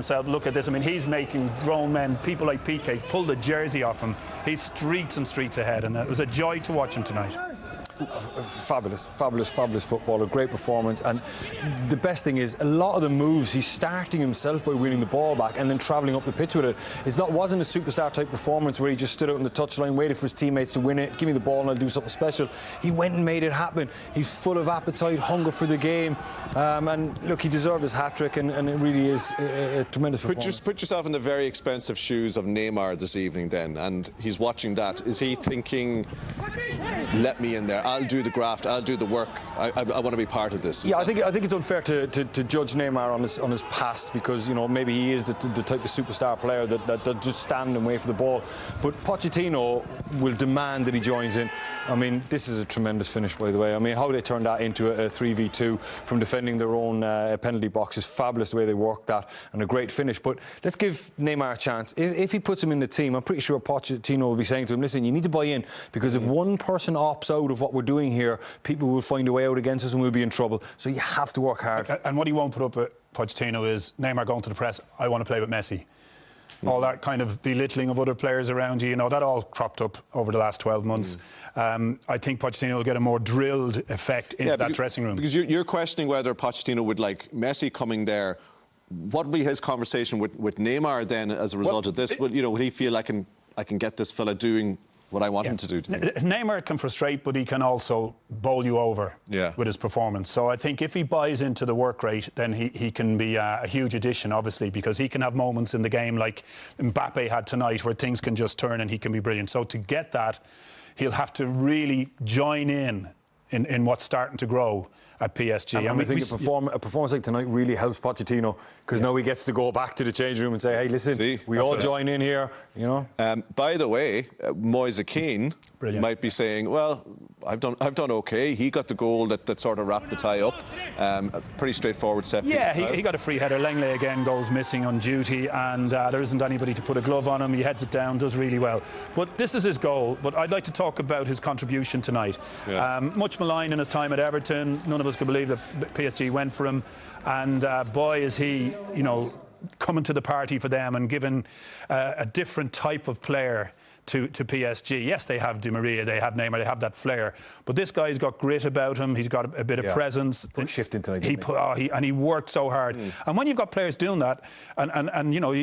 himself, look at this. I mean, he's making grown men, people like PK, pull the jersey off him. He's streets and streets ahead, and it was a joy to watch him tonight. Fabulous footballer, great performance. And the best thing is, a lot of the moves, he's starting himself by winning the ball back and then travelling up the pitch with it. Wasn't a superstar type performance where he just stood out on the touchline, waited for his teammates to win it, give me the ball and I'll do something special. He went and made it happen. He's full of appetite, hunger for the game, and look, he deserved his hat-trick, and it really is a tremendous performance. Put yourself in the very expensive shoes of Neymar this evening then, and he's watching that. Is he thinking, let me in there, I'll do the graft, I'll do the work, I want to be part of this? I think it's unfair to judge Neymar on his past, because, you know, maybe he is the type of superstar player that just stand and wait for the ball. But Pochettino will demand that he joins in. I mean, this is a tremendous finish, by the way. I mean, how they turned that into a 3v2 from defending their own penalty box is fabulous, the way they worked that, and a great finish. But let's give Neymar a chance. If he puts him in the team, I'm pretty sure Pochettino will be saying to him, listen, you need to buy in, because if one person opts out of what we're doing here, people will find a way out against us and we'll be in trouble. So you have to work hard. And what he won't put up with Pochettino is Neymar going to the press, I want to play with Messi. All that kind of belittling of other players around you, you know, that all cropped up over the last 12 months. I think Pochettino will get a more drilled effect into that dressing room. Because you're questioning whether Pochettino would like Messi coming there. What would be his conversation with Neymar then as a result of this? Will he feel I can get this fella doing what I want him to do? Neymar can frustrate, but he can also bowl you over with his performance. So I think if he buys into the work rate, then he can be a huge addition, obviously, because he can have moments in the game like Mbappe had tonight where things can just turn and he can be brilliant. So to get that, he'll have to really join in what's starting to grow at PSG. And I think a performance like tonight really helps Pochettino, because now he gets to go back to the change room and say, hey, listen, we all join in here, you know. By the way, Moise Kean might be saying, well, I've done okay. He got the goal that sort of wrapped the tie up. A pretty straightforward set piece. Yeah, he got a free header. Langley again goes missing on duty, and there isn't anybody to put a glove on him. He heads it down, does really well. But this is his goal. But I'd like to talk about his contribution tonight. Much maligned in his time at Everton. None of us could believe that PSG went for him. And boy, is he, you know, coming to the party for them and giving a different type of player to PSG. Yes, they have Di Maria, they have Neymar, they have that flair, but this guy's got grit about him. He's got a bit of presence. Put shift into it. And he worked so hard. And when you've got players doing that, and you know,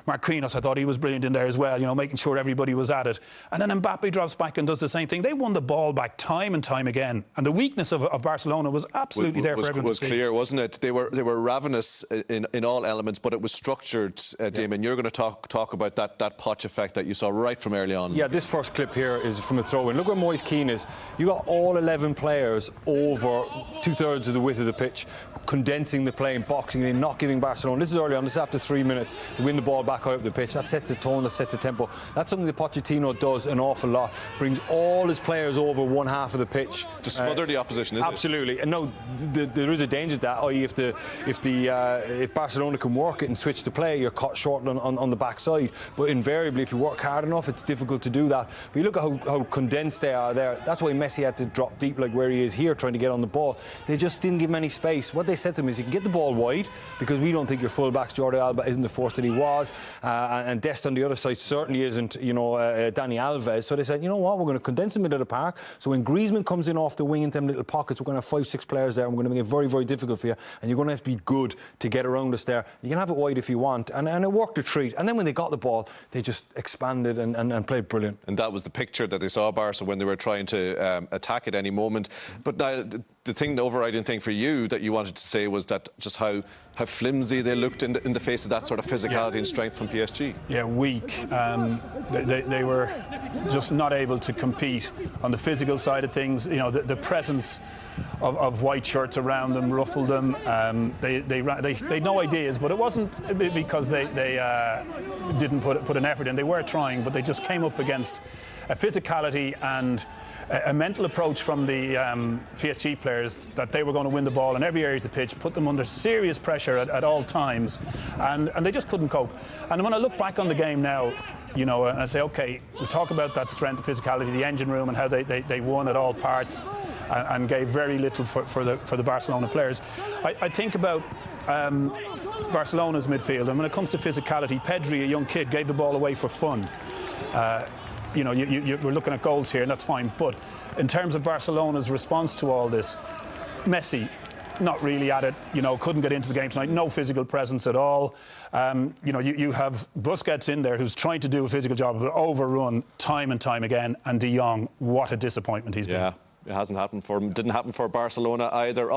Marquinhos, I thought he was brilliant in there as well. You know, making sure everybody was at it. And then Mbappe drops back and does the same thing. They won the ball back time and time again. And the weakness of Barcelona was absolutely there for everyone to see. Was clear, wasn't it? They were ravenous in all elements, but it was structured. Damon, you're going to talk about that Poch effect that you saw right from early on. Yeah, this first clip here is from a throw-in. Look where Moise Kean is. You got all 11 players over 2/3 of the width of the pitch, condensing the play and boxing it in, not giving Barcelona. This is early on. This is after 3 minutes. They win the ball back out of the pitch. That sets the tone. That sets the tempo. That's something that Pochettino does an awful lot. Brings all his players over one half of the pitch to smother the opposition. Isn't absolutely. And no, there is a danger to that. I.e., if Barcelona can work it and switch the play, you're caught short on the backside. But invariably, if you work hard enough, it's difficult to do that. But you look at how condensed they are there. That's why Messi had to drop deep like where he is here, trying to get on the ball. They just didn't give him any space. What they said to him is, you can get the ball wide, because we don't think your fullbacks, Jordi Alba, isn't the force that he was, and Dest on the other side certainly isn't, you know, Dani Alves. So they said, you know what, we're going to condense him into the park. So when Griezmann comes in off the wing into them little pockets, we're going to have 5-6 players there, and we're going to make it very, very difficult for you, and you're going to have to be good to get around us there. You can have it wide if you want, and it worked a treat. And then when they got the ball, they just expanded and played brilliant. And that was the picture that they saw Barca when they were trying to attack at any moment. But now, the overriding thing for you that you wanted to say was that just how flimsy they looked in the face of that sort of physicality and strength from PSG. Yeah, weak. They were just not able to compete on the physical side of things. You know, the presence of white shirts around them ruffled them. They had no ideas, but it wasn't because they didn't put an effort in. They were trying, but they just came up against a physicality and a mental approach from the PSG players that they were going to win the ball in every area of the pitch, put them under serious pressure at all times, and they just couldn't cope. And when I look back on the game now, you know, and I say, OK, we talk about that strength, physicality, the engine room, and how they won at all parts and gave very little for the Barcelona players. I think about Barcelona's midfield, and when it comes to physicality, Pedri, a young kid, gave the ball away for fun. You know, we're looking at goals here, and that's fine. But in terms of Barcelona's response to all this, Messi, not really at it, you know, couldn't get into the game tonight, no physical presence at all. You know, you have Busquets in there who's trying to do a physical job, but overrun time and time again. And De Jong, what a disappointment he's been. Yeah, it hasn't happened for him. Didn't happen for Barcelona either.